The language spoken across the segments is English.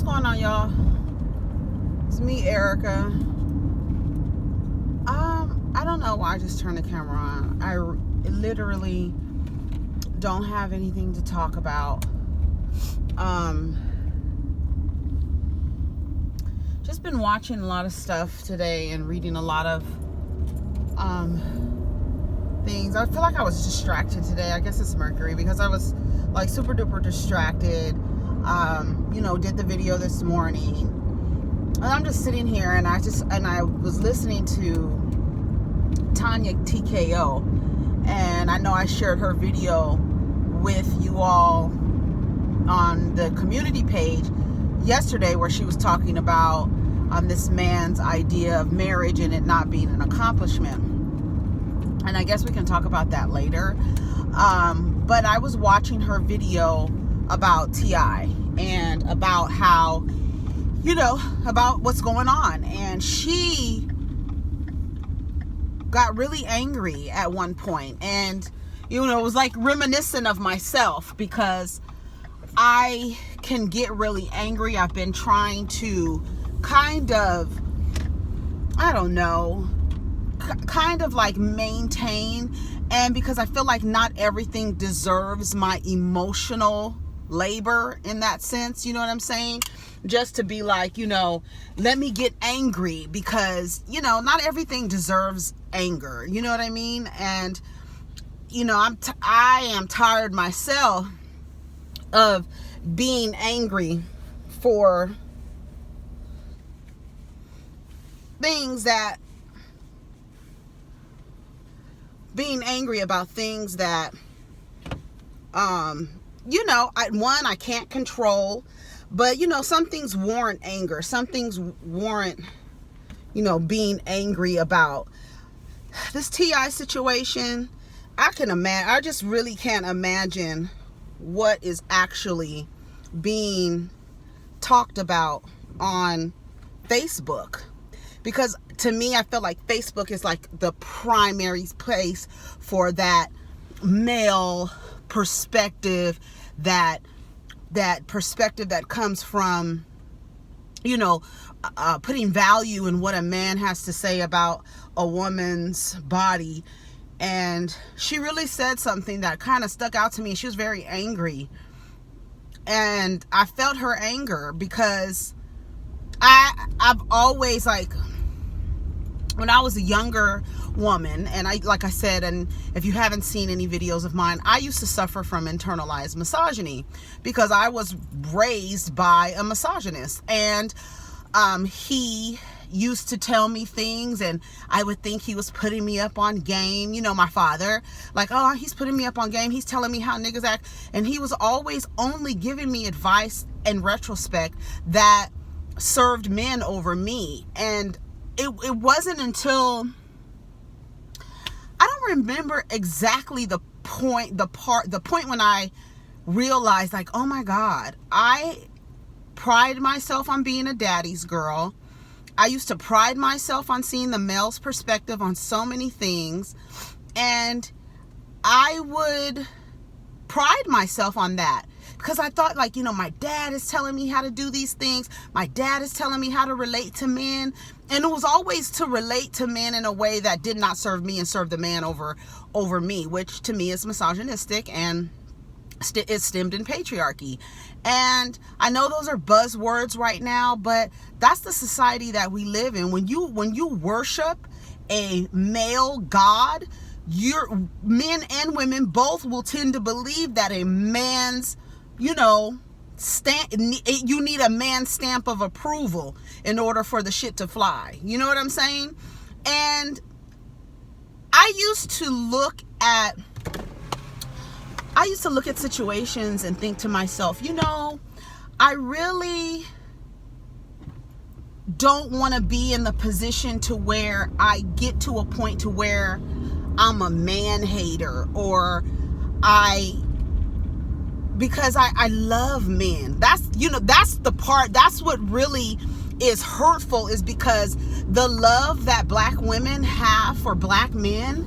What's going on, y'all? It's me, Erica. I don't know why I just turned the camera on. I literally don't have anything to talk about. Just been watching a lot of stuff today and reading a lot of things. I feel like I was distracted today. I guess it's Mercury, because I was like super duper distracted. Did the video this morning, and I'm just sitting here, and I was listening to Tonya TKO, and I know I shared her video with you all on the community page yesterday, where she was talking about this man's idea of marriage and it not being an accomplishment. And I guess we can talk about that later. But I was watching her video about T.I. and about how, about what's going on. And she got really angry at one point. And, it was like reminiscent of myself, because I can get really angry. I've been trying to kind of like maintain, and because I feel like not everything deserves my emotional labor in that sense, you know what I'm saying? Just to be like, let me get angry, because, not everything deserves anger, you know what I mean? And, I am tired myself of being angry for being angry about things that, I can't control, but, some things warrant anger. Some things warrant, being angry about. This T.I. situation, I just really can't imagine what is actually being talked about on Facebook. Because to me, I feel like Facebook is like the primary place for that male perspective, that perspective that comes from, putting value in what a man has to say about a woman's body. And she really said something that kind of stuck out to me. She was very angry. And I felt her anger, because I've always, like, when I was a younger woman, and like I said, and if you haven't seen any videos of mine, I used to suffer from internalized misogyny, because I was raised by a misogynist. And he used to tell me things, and I would think he was putting me up on game. My father, like, oh, he's putting me up on game. He's telling me how niggas act. And he was always only giving me advice in retrospect that served men over me. And it wasn't until, I don't remember exactly the point when I realized, like, oh my God, I pride myself on being a daddy's girl. I used to pride myself on seeing the male's perspective on so many things, and I would pride myself on that, because I thought, like, my dad is telling me how to do these things. My dad is telling me how to relate to men. And it was always to relate to men in a way that did not serve me and serve the man over me, which to me is misogynistic, and it stemmed in patriarchy. And I know those are buzzwords right now, but that's the society that we live in. When you worship a male god, your men and women both will tend to believe that a man's, you need a man's stamp of approval in order for the shit to fly. You know what I'm saying? And I used to look at situations and think to myself, I really don't want to be in the position to where I get to a point to where I'm a man hater, or because I love men. That's the part, that's what really is hurtful, is because the love that black women have for black men,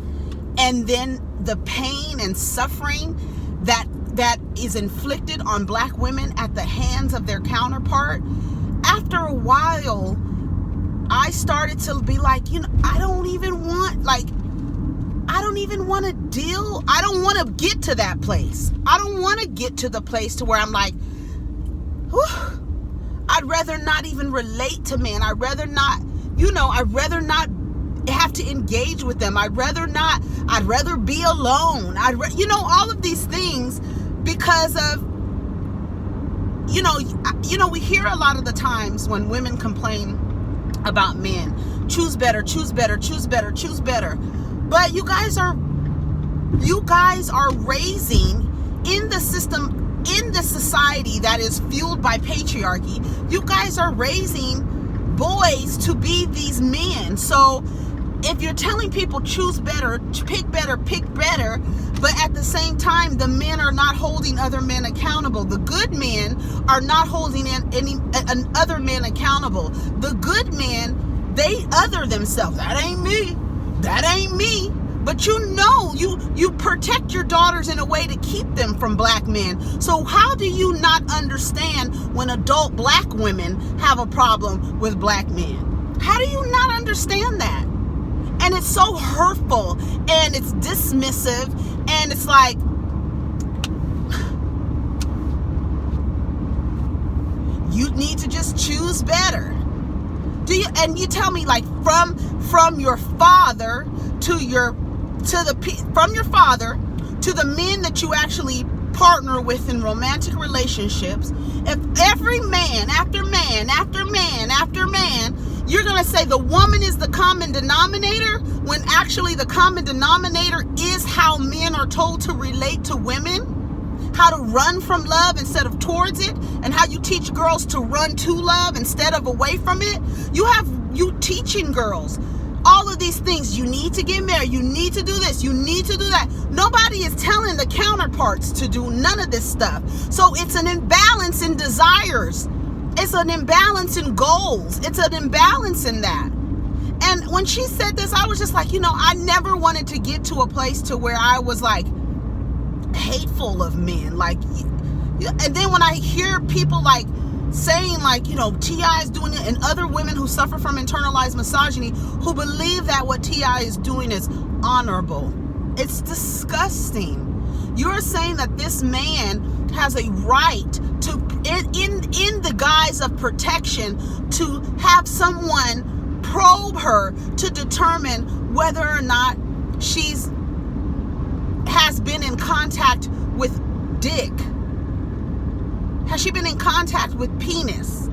and then the pain and suffering that that is inflicted on black women at the hands of their counterpart, after a while, I started to be like, I don't even want to deal. I don't want to get to that place. I don't want to get to the place to where I'm like, whew, I'd rather not even relate to men. I'd rather not have to engage with them. I'd rather be alone. All of these things, because of, we hear a lot of the times when women complain about men, choose better, choose better, choose better, choose better. But you guys are raising in the system, in the society that is fueled by patriarchy. You guys are raising boys to be these men. So if you're telling people choose better, pick better, but at the same time, the men are not holding other men accountable. The good men are not holding any other men accountable. The good men, they other themselves. That ain't me. That ain't me. But you protect your daughters in a way to keep them from black men. So how do you not understand when adult black women have a problem with black men? How do you not understand that? And it's so hurtful, and it's dismissive, and it's like, you need to just choose better. And you tell me, like, from your father from your father to the men that you actually partner with in romantic relationships, if every man after man after man after man, you're going to say the woman is the common denominator, when actually the common denominator is how men are told to relate to women, how to run from love instead of towards it, and how you teach girls to run to love instead of away from it. You teaching girls all of these things. You need to get married. You need to do this. You need to do that. Nobody is telling the counterparts to do none of this stuff. So it's an imbalance in desires. It's an imbalance in goals. It's an imbalance in that. And when she said this, I was just like, I never wanted to get to a place to where I was like hateful of men. Like, and then when I hear people like saying like, T.I. is doing it, and other women who suffer from internalized misogyny who believe that what T.I. is doing is honorable. It's disgusting. You're saying that this man has a right to, in the guise of protection, to have someone probe her to determine whether or not has been in contact with dick. Has she been in contact with penis?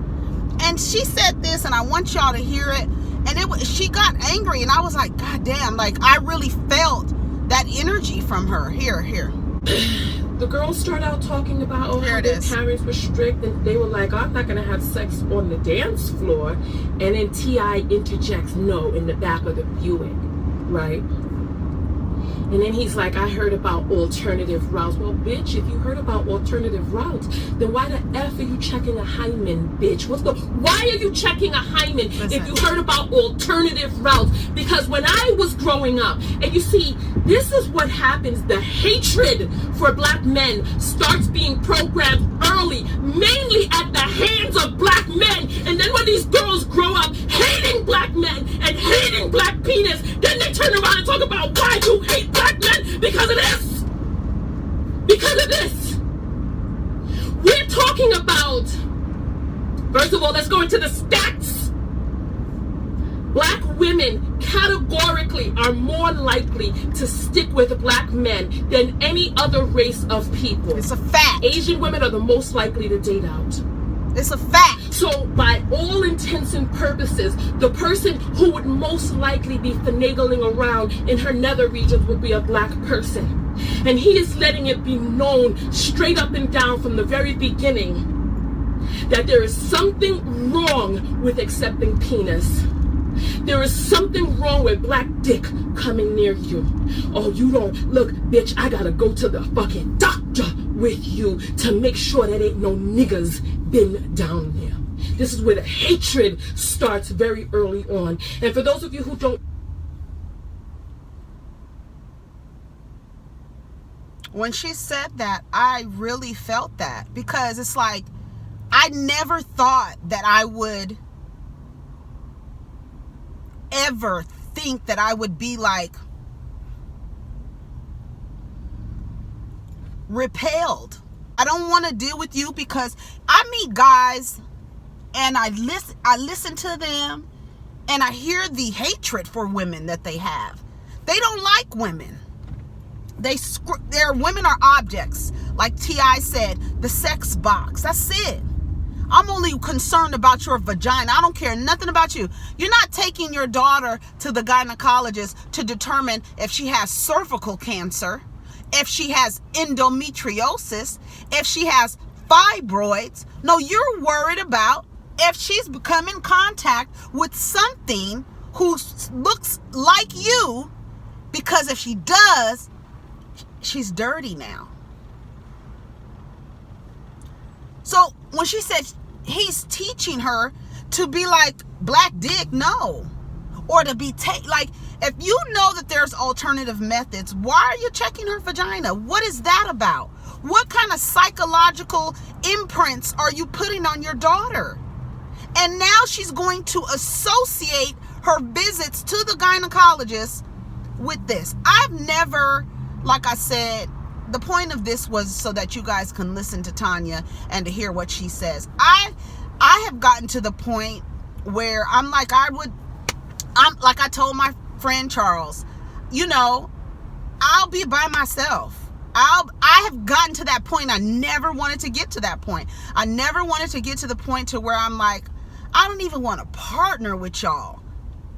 And she said this, and I want y'all to hear it. And she got angry, and I was like, God damn, like I really felt that energy from her. Here. The girls start out talking about how their parents were strict, and they were like, I'm not gonna have sex on the dance floor. And then T.I. interjects, no, in the back of the Buick, right? And then he's like, I heard about alternative routes. Well, bitch, if you heard about alternative routes, then why the F are you checking a hymen, bitch? Why are you checking a hymen if you heard about alternative routes? Because when I was growing up, and you see, this is what happens. The hatred for black men starts being programmed early, mainly at the hands of black men. And then when these girls grow up hating black men and hating black penis, then they turn around and talk about why you hate black men, because of this. Because of this. We're talking about, first of all, let's go into the stats. Black women categorically are more likely to stick with black men than any other race of people. It's a fact. Asian women are the most likely to date out. It's a fact. So by all intents and purposes, the person who would most likely be finagling around in her nether regions would be a black person. And he is letting it be known straight up and down from the very beginning that there is something wrong with accepting penis. There is something wrong with black dick coming near you. Oh, you don't, look, bitch, I gotta go to the fucking doctor with you to make sure that ain't no niggas been down there. This is where the hatred starts very early on. And for those of you who don't... when she said that, I really felt that, because it's like, I never thought that I would ever think that I would be like repelled. I don't want to deal with you, because I meet guys and I listen to them and I hear the hatred for women that they have. They don't like women. Their women are objects. Like T.I. said, the sex box. That's it. I'm only concerned about your vagina. I don't care nothing about you. You're not taking your daughter to the gynecologist to determine if she has cervical cancer, if she has endometriosis, if she has fibroids. No, you're worried about if she's become in contact with something who looks like you, because if she does, she's dirty now. So when she said he's teaching her to be like black dick, no. Or to be like, if you know that there's alternative methods, why are you checking her vagina? What is that about? What kind of psychological imprints are you putting on your daughter? And now she's going to associate her visits to the gynecologist with this. I've never, like I said, the point of this was so that you guys can listen to Tonya and to hear what she says. I have gotten to the point where I'm like I told my friend Charles, you know, I'll be by myself. I have gotten to that point. I never wanted to get to that point. I never wanted to get to the point to where I'm like, I don't even want to partner with y'all,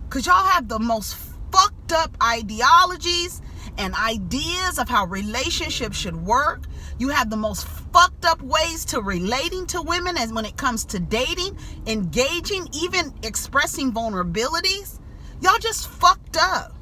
because y'all have the most fucked up ideologies and ideas of how relationships should work. You have the most fucked up ways to relating to women, as when it comes to dating, engaging, even expressing vulnerabilities. Y'all just fucked up.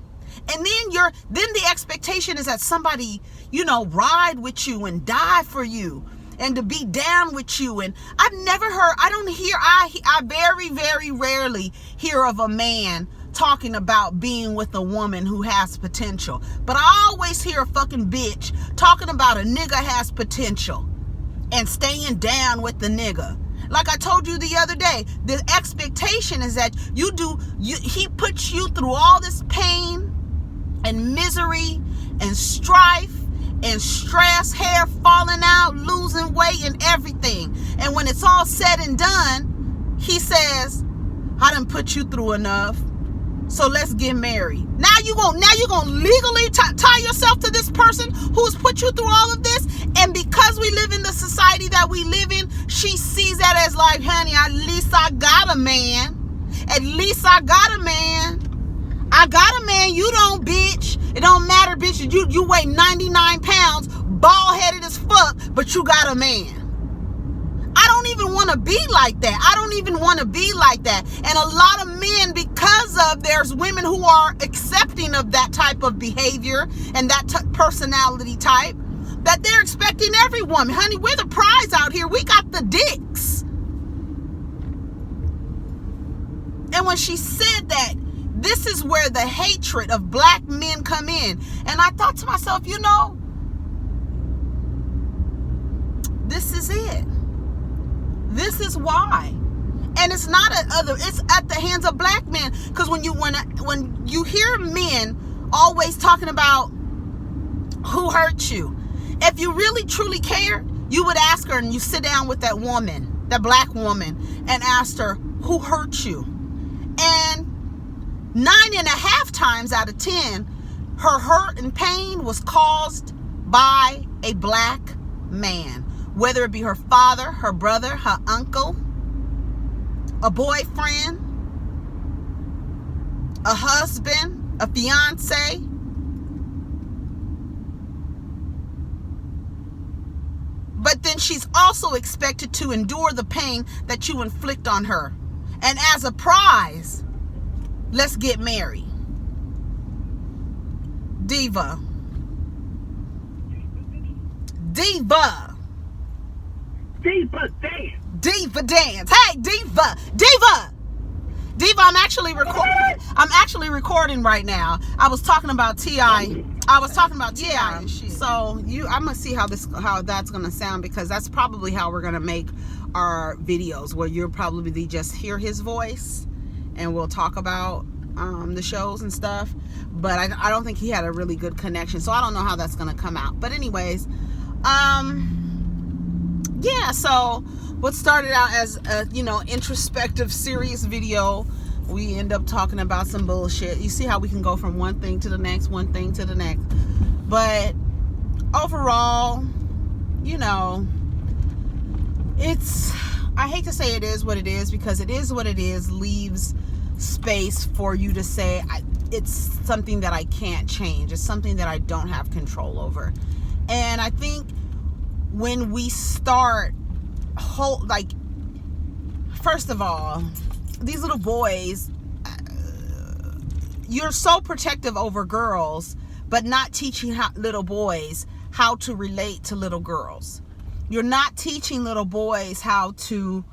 And then the expectation is that somebody, you know, ride with you and die for you and to be down with you. And I've never heard, I very, very rarely hear of a man talking about being with a woman who has potential. But I always hear a fucking bitch talking about a nigga has potential and staying down with the nigga. Like I told you the other day, the expectation is that he puts you through all this pain and misery and strife and stress, hair falling out, losing weight and everything. And when it's all said and done, he says, I done put you through enough, so let's get married. Now you're gonna legally tie yourself to this person who's put you through all of this. And because we live in the society that we live in, she sees that as like, honey, at least I got a man. At least I got a man. I got a man, you don't, bitch. It don't matter, bitch. You weigh 99 pounds, bald-headed as fuck, but you got a man. I don't even want to be like that. I don't even want to be like that. And a lot of men, because of there's women who are accepting of that type of behavior and that personality type, that they're expecting every woman. Honey, we're the prize out here. We got the dicks. And when she said that, this is where the hatred of black men come in. And I thought to myself, you know, this is it. This is why. And it's not it's at the hands of black men. Because when you hear men always talking about who hurt you, if you really truly cared, you would ask her, and you sit down with that woman, that black woman, and ask her, who hurt you? And 9.5 times out of 10, her hurt and pain was caused by a black man. Whether it be her father, her brother, her uncle, a boyfriend, a husband, a fiance. But then she's also expected to endure the pain that you inflict on her. And as a prize, let's get married. Diva. Diva. Diva dance. Diva dance. Hey, Diva. Diva. Diva, I'm actually recording right now. I was talking about T.I. I was talking about T.I. and shit. So I'm gonna see how that's gonna sound, because that's probably how we're gonna make our videos, where you'll probably just hear his voice and we'll talk about the shows and stuff. But I don't think he had a really good connection, so I don't know how that's gonna come out. But anyways, yeah, so what started out as a introspective, serious video, we end up talking about some bullshit. You see how we can go from one thing to the next, but overall, I hate to say it is what it is, because it is what it is leaves space for you to say it's something that I can't change, it's something that I don't have control over. And I think when we start first of all, these little boys, you're so protective over girls, but not teaching little boys how to relate to little girls. You're not teaching little boys how to,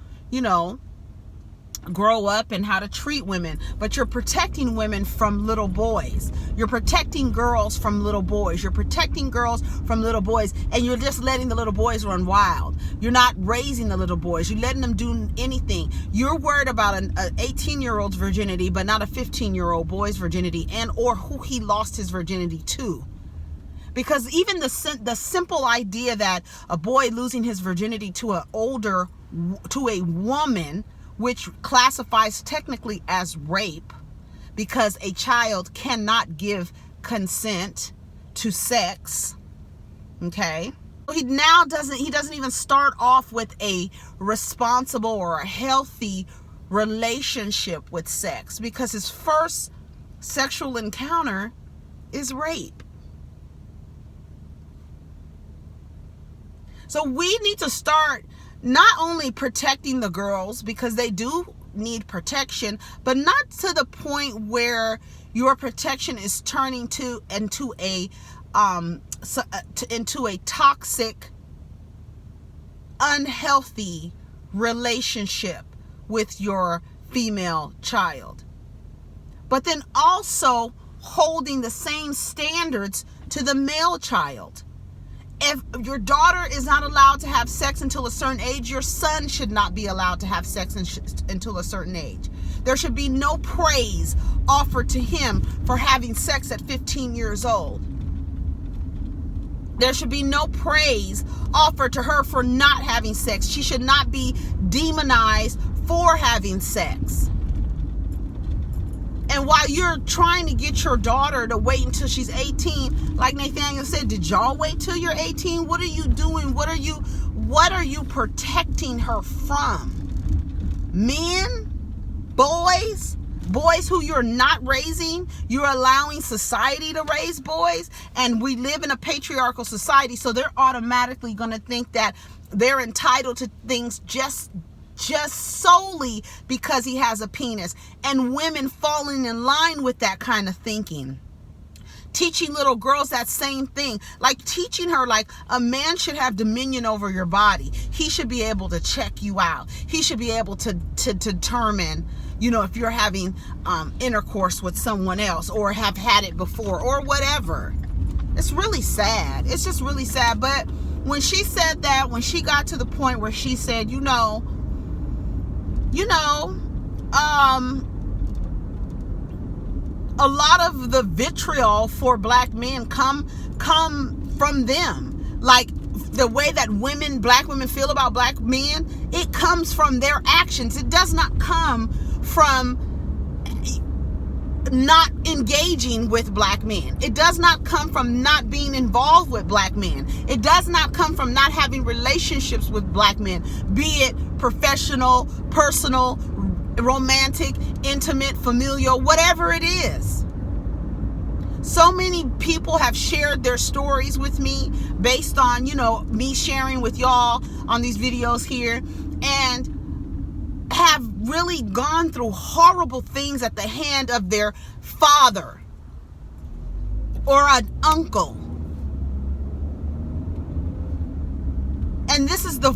grow up and how to treat women, but you're protecting women from little boys. You're protecting girls from little boys. You're protecting girls from little boys, and you're just letting the little boys run wild. You're not raising the little boys. You're letting them do anything. You're worried about an 18-year-old's virginity, but not a 15-year-old boy's virginity, and or who he lost his virginity to. Because even the simple idea that a boy losing his virginity to a woman, which classifies technically as rape, because a child cannot give consent to sex. Okay, he doesn't even start off with a responsible or a healthy relationship with sex, because his first sexual encounter is rape. So we need to start not only protecting the girls, because they do need protection, but not to the point where your protection is turning into a toxic, unhealthy relationship with your female child. But then also holding the same standards to the male child. If your daughter is not allowed to have sex until a certain age, your son should not be allowed to have sex until a certain age. There should be no praise offered to him for having sex at 15 years old. There should be no praise offered to her for not having sex. She should not be demonized for having sex. And while you're trying to get your daughter to wait until she's 18, like Nathaniel said, did y'all wait till you're 18? What are you doing? What are you protecting her from? Men? Boys who you're not raising? You're allowing society to raise boys? And we live in a patriarchal society, so they're automatically going to think that they're entitled to things just solely because he has a penis, and women falling in line with that kind of thinking. Teaching little girls that same thing, like teaching her like a man should have dominion over your body. He should be able to check you out. He should be able to determine, if you're having intercourse with someone else or have had it before or whatever. It's really sad. It's just really sad. But when she said that, when she got to the point where she said, a lot of the vitriol for black men come from them. Like the way that black women feel about black men, it comes from their actions. It does not come from not engaging with black men. It does not come from not being involved with black men. It does not come from not having relationships with black men, be it professional, personal, romantic, intimate, familial, whatever it is. So many people have shared their stories with me based on, me sharing with y'all on these videos here, and have really gone through horrible things at the hand of their father or an uncle. And this is the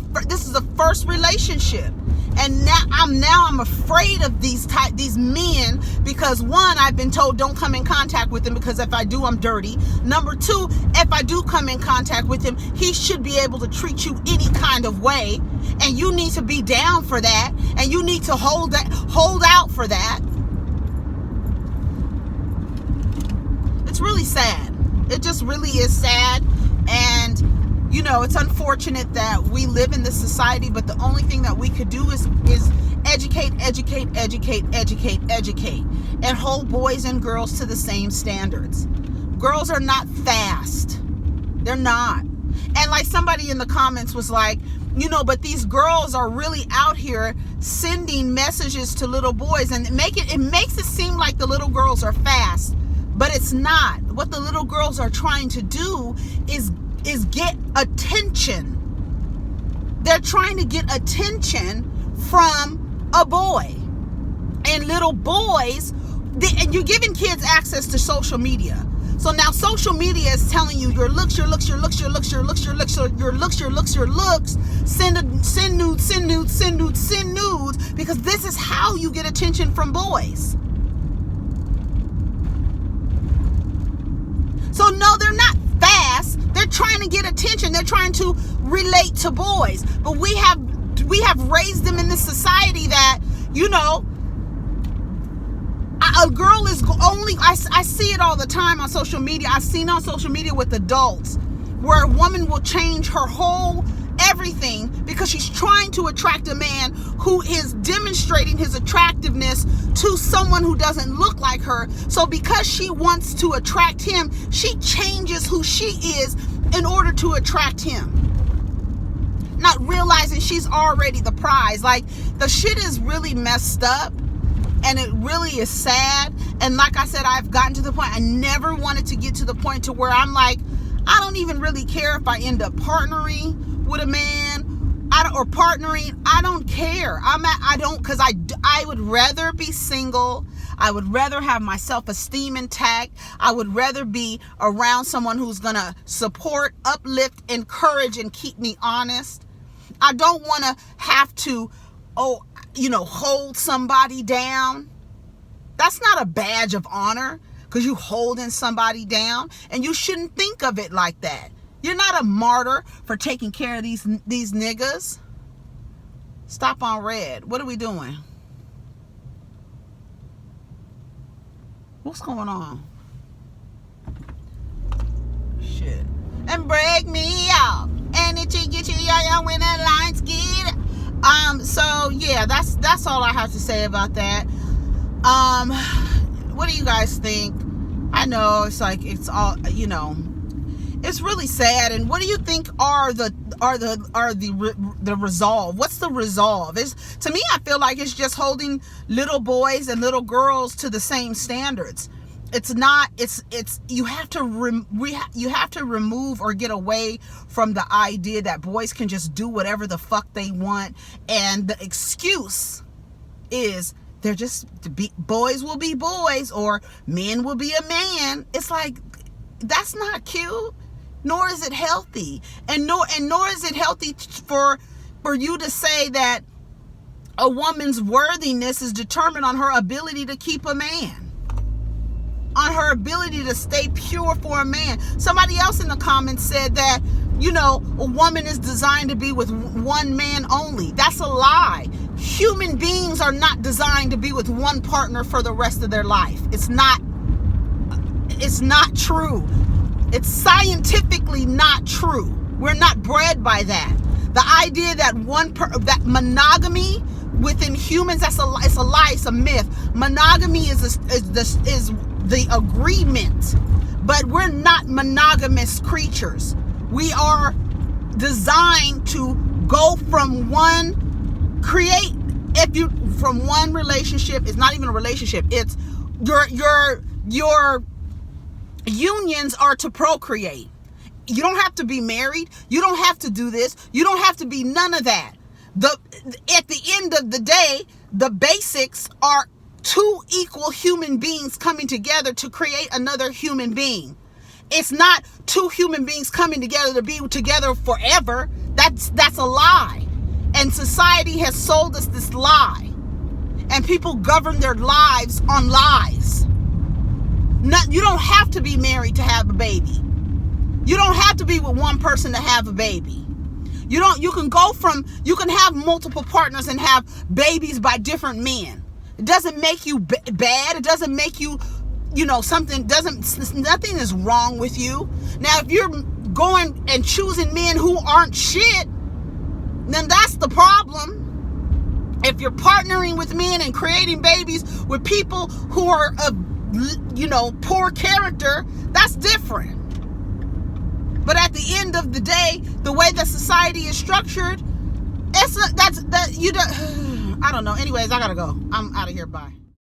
first relationship. And now I'm afraid of these men, because one, I've been told don't come in contact with him, because if I do, I'm dirty. Number two, if I do come in contact with him, he should be able to treat you any kind of way, and you need to be down for that, and you need to hold out for that. It's really sad. It just really is sad. And it's unfortunate that we live in this society, but the only thing that we could do is educate, and hold boys and girls to the same standards. Girls are not fast. They're not. And like somebody in the comments was like, but these girls are really out here sending messages to little boys, and it makes it seem like the little girls are fast, but it's not. What the little girls are trying to do is get attention. They're trying to get attention from a boy. And little boys, and you're giving kids access to social media. So now social media is telling you your looks, send nudes, because this is how you get attention from boys. So no, they're not fast. They're trying to get attention. They're trying to relate to boys. But we have raised them in this society that, a girl is only, I see it all the time on social media. I've seen on social media with adults where a woman will change her whole everything because she's trying to attract a man who is demonstrating his attractiveness to someone who doesn't look like her. So because she wants to attract him, she changes who she is in order to attract him, not realizing she's already the prize. Like, the shit is really messed up, and it really is sad. And like I said, I've gotten to the point, I never wanted to get to the point to where I'm like, I don't even really care if I end up partnering with a man, or partnering. I don't care. Because I would rather be single. I would rather have my self-esteem intact. I would rather be around someone who's going to support, uplift, encourage, and keep me honest. I don't want to have to, hold somebody down. That's not a badge of honor, because you holding somebody down, and you shouldn't think of it like that. You're not a martyr for taking care of these niggas. Stop on red. What are we doing? What's going on? Shit. And break me off. And it get you when the lines get. So yeah, that's all I have to say about that. What do you guys think? I know it's like, it's all, it's really sad. And what do you think are the resolve? What's the resolve? To me, I feel like it's just holding little boys and little girls to the same standards. It's not. You have to remove or get away from the idea that boys can just do whatever the fuck they want, and the excuse is they're just boys will be boys, or men will be a man. It's like, that's not cute. Nor is it healthy, and nor is it healthy for you to say that a woman's worthiness is determined on her ability to keep a man, on her ability to stay pure for a man. Somebody else in the comments said that, a woman is designed to be with one man only. That's a lie. Human beings are not designed to be with one partner for the rest of their life. It's not true. It's scientifically not true. We're not bred by that. The idea that that monogamy within humans, it's a lie, it's a myth. Monogamy is the agreement, but we're not monogamous creatures. We are designed to go from one relationship. It's not even a relationship. It's your unions are to procreate. You don't have to be married. You don't have to do this. You don't have to be none of that. At the end of the day, the basics are two equal human beings coming together to create another human being. It's not two human beings coming together to be together forever. That's a lie. And society has sold us this lie. And people govern their lives on lies. You don't have to be married to have a baby. You don't have to be with one person to have a baby. You can have multiple partners and have babies by different men. It doesn't make you bad. It doesn't make you, nothing is wrong with you. Now, if you're going and choosing men who aren't shit, then that's the problem. If you're partnering with men and creating babies with people who are of, poor character, that's different. But at the end of the day, the way that society is structured, I don't know. Anyways, I gotta go. I'm out of here. Bye.